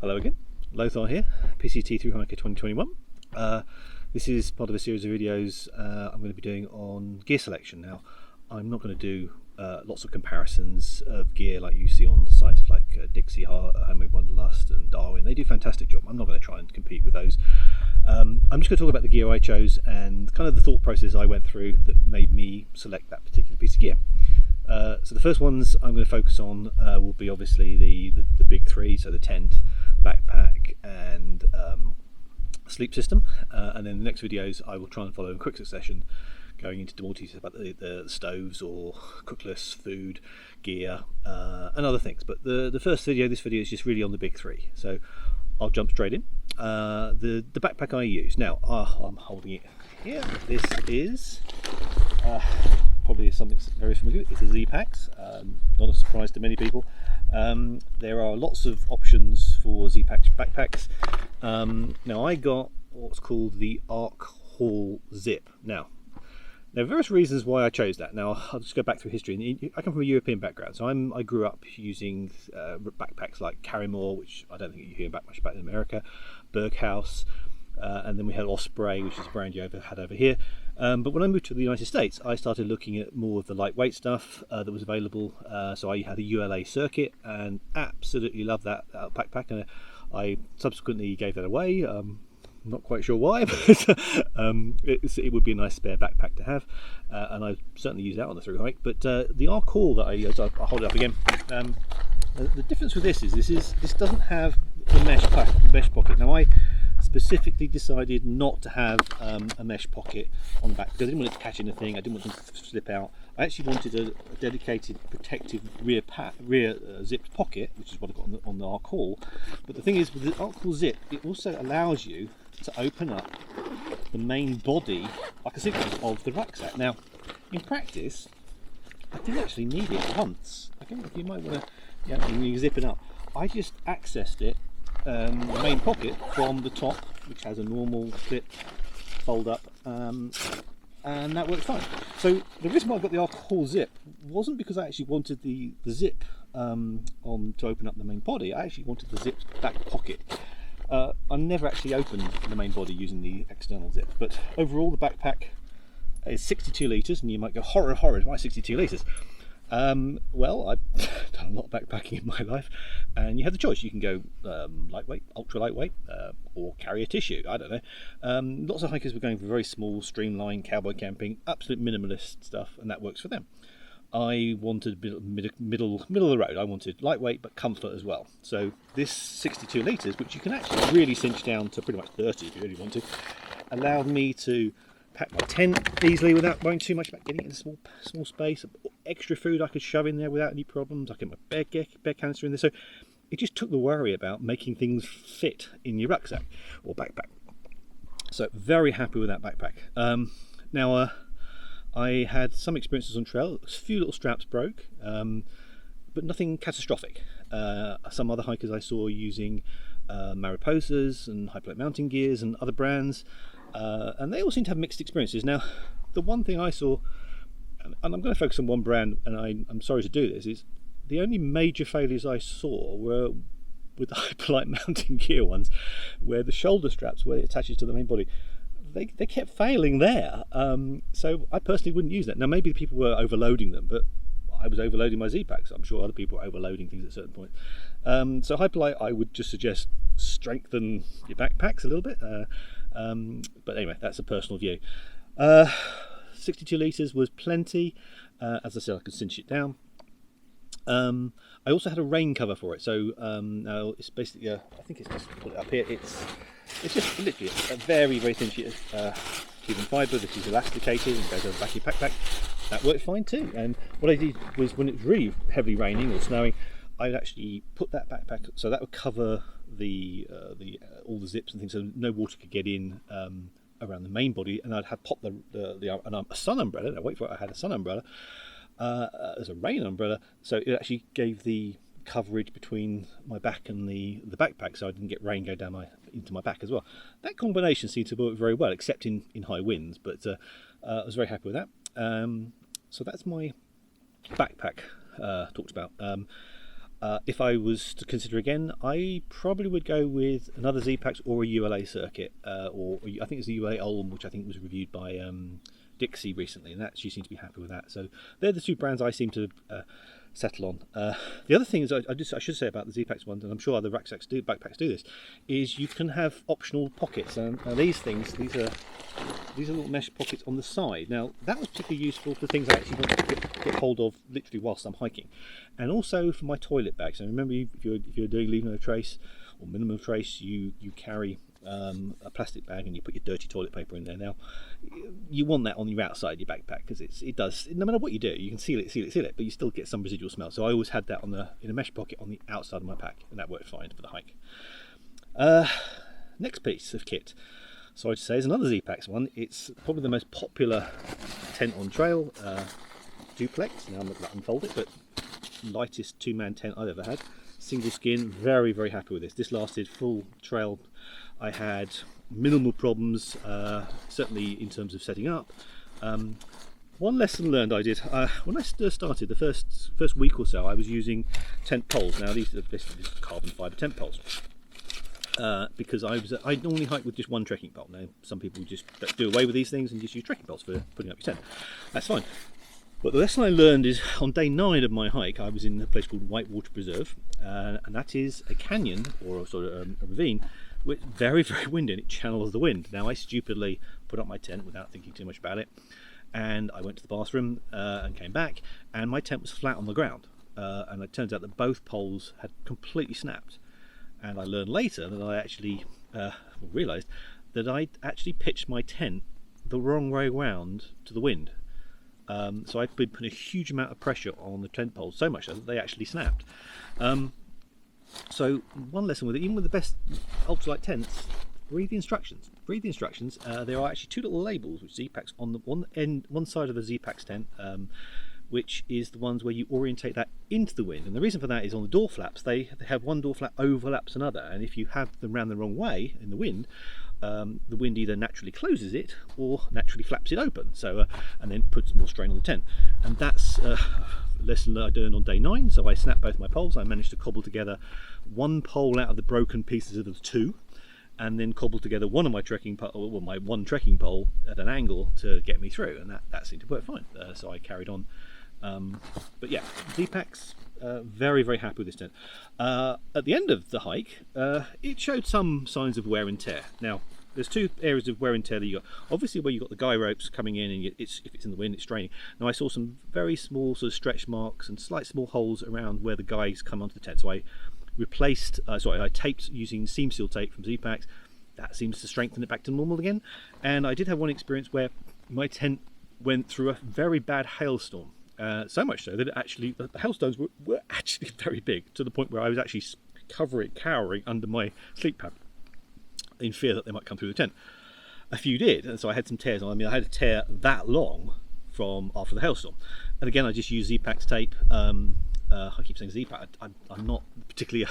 Hello again, Lothar here, PCT through Hiker 2021. This is part of a series of videos I'm going to be doing on gear selection. Now, I'm not going to do lots of comparisons of gear like you see on sites like Dixie, Homemade Wanderlust and Darwin. They do a fantastic job. I'm not going to try and compete with those. I'm just going to talk about the gear I chose and kind of the thought process I went through that made me select that particular piece of gear. So the first ones I'm going to focus on will be obviously the big three, so the tent, backpack and sleep system, and then the next videos I will try and follow in quick succession, going into more details about the stoves or cookless food gear and other things. But the first video, this video is just really on the big three, so I'll jump straight in. The backpack I use now, I'm holding it here. This is probably something very familiar. It's a Z-Packs, not a surprise to many people. There are lots of options for Z-Packs backpacks. Now I got what's called the Arc Haul Zip. Now there are various reasons why I chose that. Now I'll just go back through history. I come from a European background, so I grew up using backpacks like Carrymore, which I don't think you hear much about in America, Berghaus, and then we had Osprey, which is a brand you had over here. But when I moved to the United States, I started looking at more of the lightweight stuff that was available. So I had a ULA circuit and absolutely loved that backpack, and I subsequently gave that away. I'm not quite sure why, but it would be a nice spare backpack to have, and I certainly use that on the through hike. But the Arc Haul that I use, I'll hold it up again. The difference with this doesn't have the mesh pocket. Now I specifically decided not to have a mesh pocket on the back because I didn't want it to catch anything. I didn't want it to slip out. I actually wanted a dedicated protective rear zipped pocket, which is what I got on the Arc Haul. But the thing is, with the Arc Haul Zip, it also allows you to open up the main body, like a zipper, of the rucksack. Now, in practice, I did actually need it once. I think you might want to, when you zip it up, I just accessed it, the main pocket from the top, which has a normal clip, fold up, and that worked fine. So the reason why I got the Arc Haul Zip wasn't because I actually wanted the zip to open up the main body. I actually wanted the zipped back pocket. I never actually opened the main body using the external zip, but overall the backpack is 62 litres, and you might go, horror, why 62 litres? Well, I've done a lot of backpacking in my life, and you have the choice. You can go lightweight, ultra lightweight, or carry a tissue. I don't know. Lots of hikers were going for very small, streamlined cowboy camping, absolute minimalist stuff, and that works for them. I wanted middle of the road. I wanted lightweight but comfort as well. So this 62 litres, which you can actually really cinch down to pretty much 30 if you really want to, allowed me to pack my tent easily without worrying too much about getting it in a small space. Extra food I could shove in there without any problems. I could get my bed canister in there. So it just took the worry about making things fit in your rucksack or backpack. So very happy with that backpack. Now I had some experiences on trail. A few little straps broke, but nothing catastrophic. Some other hikers I saw using Mariposas and Hyperlite mountain gears and other brands, and they all seem to have mixed experiences. Now, the one thing I saw, and I'm going to focus on one brand, and I'm sorry to do this, is the only major failures I saw were with the Hyperlite mountain gear ones, where the shoulder straps, where it attaches to the main body, they kept failing there. So I personally wouldn't use that. Now maybe people were overloading them, but I was overloading my Z-Packs. I'm sure other people are overloading things at a certain point. So Hyperlite, I would just suggest strengthen your backpacks a little bit. But anyway, that's a personal view. 62 litres was plenty. As I said, I could cinch it down. I also had a rain cover for it. So now it's basically, I think it's just put it up here. It's just literally a very, very thin sheet of carbon fibre that is elasticated and goes over the back of your backpack. That worked fine too. And what I did was, when it was really heavily raining or snowing, I'd actually put that backpack, so that would cover all the zips and things, so no water could get in around the main body. And I'd have popped a sun umbrella. Now wait for it, I had a sun umbrella as a rain umbrella, so it actually gave the coverage between my back and the backpack, so I didn't get rain go down into my back as well. That combination seemed to work very well, except in high winds, but I was very happy with that. So that's my backpack talked about. If I was to consider again, I probably would go with another Z-Packs or a ULA circuit, or I think it's the ULA Ulm, which I think was reviewed by Dixie recently, and that she seems to be happy with that. So they're the two brands I seem to settle on. The other thing is I should say about the Z-Packs one, and I'm sure other backpacks do this, is you can have optional pockets, and these are little mesh pockets on the side. Now that was particularly useful for things I actually want to get hold of literally whilst I'm hiking, and also for my toilet bag. So remember, if you're doing leave no trace or minimum trace, you carry a plastic bag and you put your dirty toilet paper in there. Now you want that on your outside your backpack, because it does, no matter what you do, you can seal it, but you still get some residual smell. So I always had that in a mesh pocket on the outside of my pack, and that worked fine for the hike. Next piece of kit, sorry to say, is another Z-Packs one. It's probably the most popular tent on trail, duplex. Now I'm not going to unfold it, but lightest two-man tent I've ever had. Single skin, very, very happy with this. This lasted full trail. I had minimal problems, certainly in terms of setting up. One lesson learned I did, when I started, the first week or so, I was using tent poles. Now these are carbon fibre tent poles. Because I normally hike with just one trekking pole. Now some people just do away with these things and just use trekking poles for putting up your tent. That's fine. But the lesson I learned is on day 9 of my hike, I was in a place called Whitewater Preserve, and that is a canyon, or a sort of a ravine, with very, very windy, and it channels the wind. Now I stupidly put up my tent without thinking too much about it, and I went to the bathroom and came back, and my tent was flat on the ground, and it turns out that both poles had completely snapped. And I learned later that I actually realised that I actually pitched my tent the wrong way round to the wind. So I've been putting a huge amount of pressure on the tent poles, so much so that they actually snapped. So one lesson with it, even with the best ultralight tents, read the instructions. Read the instructions. There are actually two little labels which Z-Packs on the one side of the Z-Packs tent, which is the ones where you orientate that into the wind. And the reason for that is on the door flaps, they have one door flap overlaps another, and if you have them round the wrong way in the wind either naturally closes it or naturally flaps it open, so and then puts more strain on the tent. And that's a lesson that I learned on day 9. So I snapped both my poles. I managed to cobble together one pole out of the broken pieces of the 2, and then cobbled together one of my my one trekking pole at an angle to get me through, and that seemed to work fine. So I carried on. But yeah, Z-Packs, very, very happy with this tent. At the end of the hike, it showed some signs of wear and tear. Now, there's two areas of wear and tear that you got. Obviously, where you got the guy ropes coming in, and if it's in the wind, it's straining. Now, I saw some very small sort of stretch marks and slight small holes around where the guys come onto the tent. So I replaced, I taped using seam seal tape from Z-Packs. That seems to strengthen it back to normal again. And I did have one experience where my tent went through a very bad hailstorm. So much so that the hailstones were actually very big, to the point where I was actually cowering under my sleep pad in fear that they might come through the tent. A few did, and so I had some tears on. I mean, I had a tear that long from after the hailstorm. And again, I just used Z-Packs tape. I keep saying Z-Pack. I'm not particularly.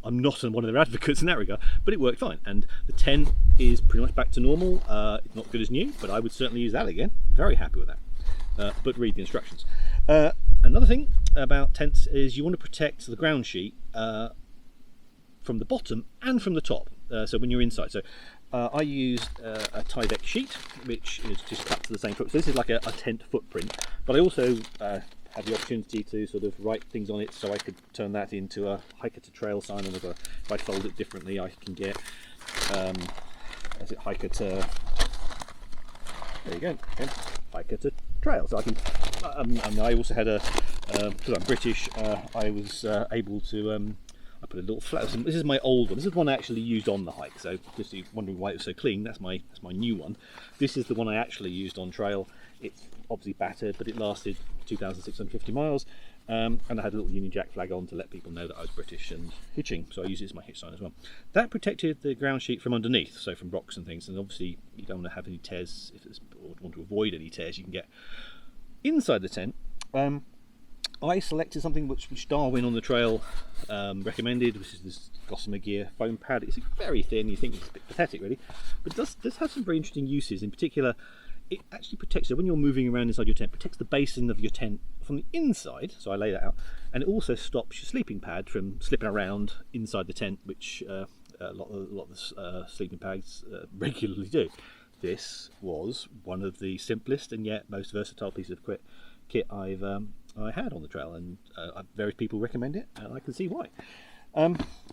I'm not one of their advocates in that regard, but it worked fine. And the tent is pretty much back to normal. It's not good as new, but I would certainly use that again. Very happy with that. But read the instructions. Another thing about tents is you want to protect the ground sheet from the bottom and from the top. So when you're inside, so I used a Tyvek sheet, which is just cut to the same foot. So this is like a tent footprint. But I also had the opportunity to sort of write things on it, so I could turn that into a hiker to trail sign. And if I fold it differently, I can get hiker to. There you go. Okay. Hiker to trail. So I can. And I also had because I'm British, I was able to. I put a little flat. This is my old one. This is one I actually used on the hike. So just wondering why it was so clean. That's my new one. This is the one I actually used on trail. It's obviously battered, but it lasted 2,650 miles. And I had a little Union Jack flag on to let people know that I was British and hitching. So I use it as my hitch sign as well. That protected the ground sheet from underneath, so from rocks and things. And obviously you don't want to have any tears or want to avoid any tears you can get inside the tent. I selected something which Darwin on the trail recommended, which is this Gossamer Gear foam pad. It's very thin. You think it's a bit pathetic, really, but it does have some very interesting uses. In particular, it actually protects you when you're moving around inside your tent, protects the basing of your tent from the inside, so I lay that out, and it also stops your sleeping pad from slipping around inside the tent, which a lot of sleeping pads regularly do. This was one of the simplest and yet most versatile pieces of kit I had on the trail, and various people recommend it, and I can see why.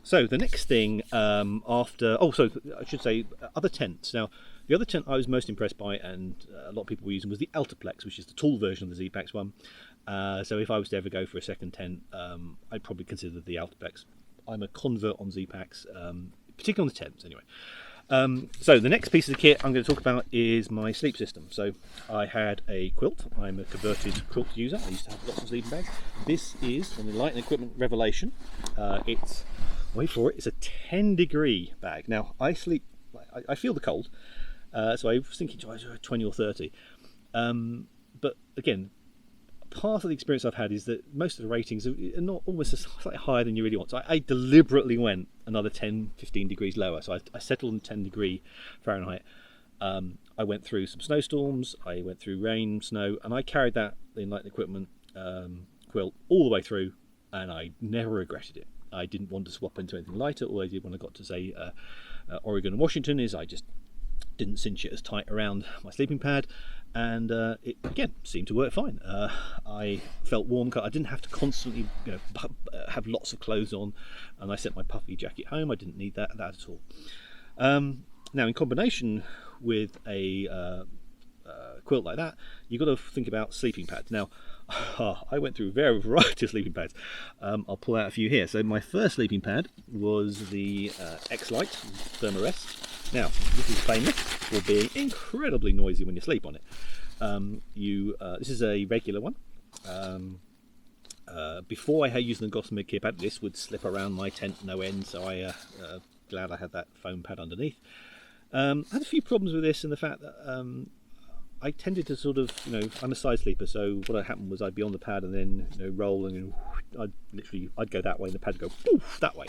So the next thing so I should say other tents. Now, the other tent I was most impressed by, and a lot of people were using, was the Altaplex, which is the tall version of the Z-Packs one. So if I was to ever go for a second tent, I'd probably consider the Altaplex. I'm a convert on Z-Packs, particularly on the tents anyway. So the next piece of the kit I'm going to talk about is my sleep system. So I had a quilt. I'm a converted quilt user. I used to have lots of sleeping bags. This is an Lite Equipment Revelation. It's, wait for it, it's a 10-degree bag. Now I feel the cold, so I was thinking 20 or 30. But again, part of the experience I've had is that most of the ratings are not almost slightly higher than you really want. So I deliberately went another 10-15 degrees lower. So I settled on 10 degree Fahrenheit. I went through some snowstorms, I went through rain, snow, and I carried that in Lite Equipment quilt all the way through, and I never regretted it. I didn't want to swap into anything lighter. All I did when I got to say Oregon and Washington is I just didn't cinch it as tight around my sleeping pad, and it again seemed to work fine. I felt warm. I didn't have to constantly have lots of clothes on, and I sent my puffy jacket home. I didn't need that at all. Now, in combination with a quilt like that, you've got to think about sleeping pads. Now, I went through a variety of sleeping pads. I'll pull out a few here. So my first sleeping pad was the Lite Thermarest. Now, this is famous for being incredibly noisy when you sleep on it. This is a regular one. Before I had used the Gossamer kit pad, this would slip around my tent no end, so I glad I had that foam pad underneath. I had a few problems with this, and the fact that I tended to sort of, I'm a side sleeper, so what had happened was I'd be on the pad and then roll, and I'd go that way and the pad would go poof that way.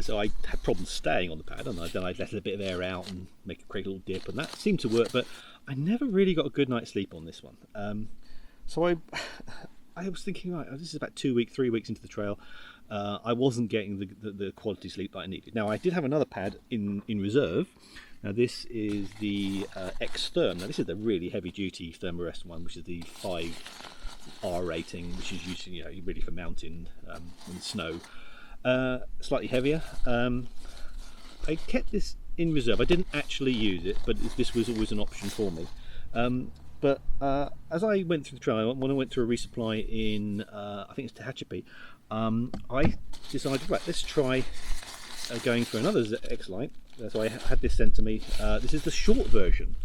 So I had problems staying on the pad, and then I'd let a bit of air out and create a little dip, and that seemed to work, but I never really got a good night's sleep on this one. So I was thinking, right, this is about 3 weeks into the trail. I wasn't getting the quality sleep that I needed. Now, I did have another pad in reserve. Now, this is the X-Therm. Now, this is the really heavy-duty Thermarest one, which is the 5R rating, which is usually really for mountain and snow. Slightly heavier. I kept this in reserve. I didn't actually use it, but this was always an option for me. But as I went through the trail, when I went to a resupply in, I think it's Tehachapi, I decided, right, let's try going for another X-Lite. So I had this sent to me. This is the short version.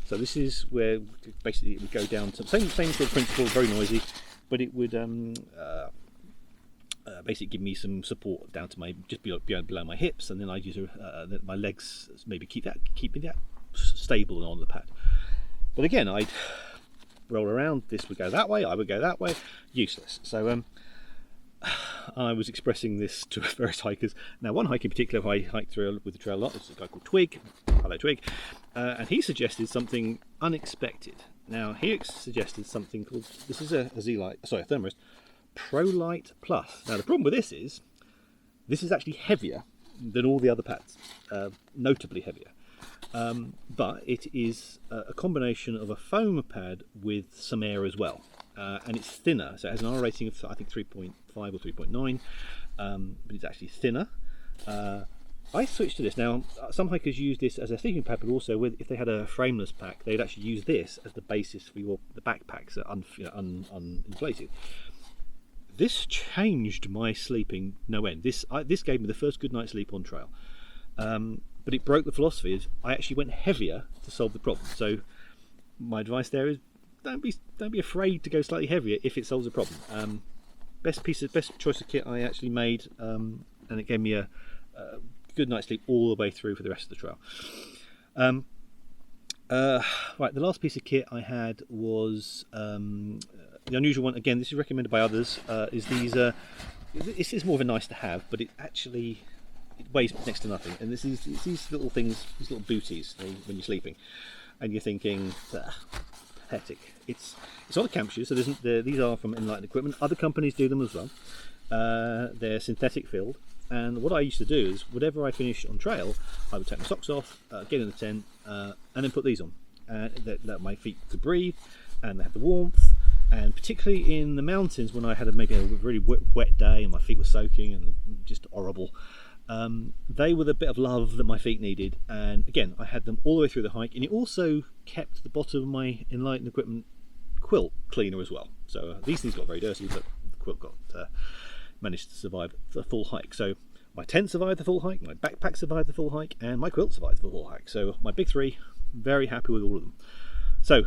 So this is where basically it would go down to same sort of principle, very noisy, but it would basically give me some support down to my just below my hips, and then I'd use my legs, maybe keep me that stable on the pad. But again, I'd roll around. This would go that way. I would go that way. Useless. So I was expressing this to various hikers. Now, one hike in particular, who I hiked through with the trail a lot, is a guy called Twig. Hello, Twig. And he suggested something unexpected. Now, he suggested something called, this is a Thermarest ProLite Plus. Now, the problem with this is actually heavier than all the other pads, notably heavier. But it is a combination of a foam pad with some air as well. And it's thinner, so it has an R rating of I think 3.5 or 3.9, but it's actually thinner. I switched to this. Now, some hikers use this as a sleeping pad, but also if they had a frameless pack, they'd actually use this as the basis for the backpacks that uninflated. This changed my sleeping no end. This gave me the first good night's sleep on trail, but it broke the philosophy. I actually went heavier to solve the problem. So my advice there is, don't be afraid to go slightly heavier if it solves a problem. Best choice of kit I actually made, and it gave me a good night's sleep all the way through for the rest of the trail. Right, the last piece of kit I had was the unusual one. Again, this is recommended by others. Is these? This is more of a nice to have, but it weighs next to nothing. And it's these little things, these little booties when you're sleeping. and you're thinking, pathetic. It's not a camp shoe, so these are from Lite equipment. Other companies do them as well. They're synthetic filled, and what I used to do is, whatever I finished on trail, I would take my socks off, get in the tent, and then put these on, that my feet could breathe, and they have the warmth. And particularly in the mountains, when I had maybe a really wet day and my feet were soaking and just horrible, they were the bit of love that my feet needed. And again, I had them all the way through the hike, and it also kept the bottom of my Enlightened equipment quilt cleaner as well. So these things got very dirty, but the quilt got managed to survive the full hike. So my tent survived the full hike, my backpack survived the full hike, and my quilt survived the full hike. So my big three, very happy with all of them. So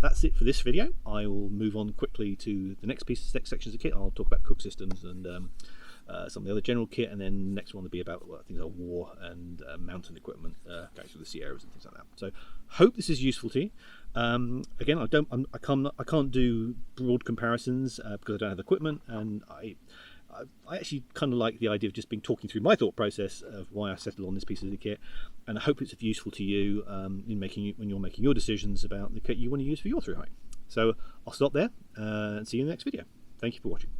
that's it for this video. I will move on quickly to the next sections of kit. I'll talk about cook systems and some of the other general kit, and then the next one will be about things like war and mountain equipment, going through the Sierras and things like that. So hope this is useful to you. Again, I can't do broad comparisons because I don't have equipment, and I actually kind of like the idea of just talking through my thought process of why I settled on this piece of the kit, and I hope it's useful to you when you're making your decisions about the kit you want to use for your through hike. So I'll stop there and see you in the next video. Thank you for watching.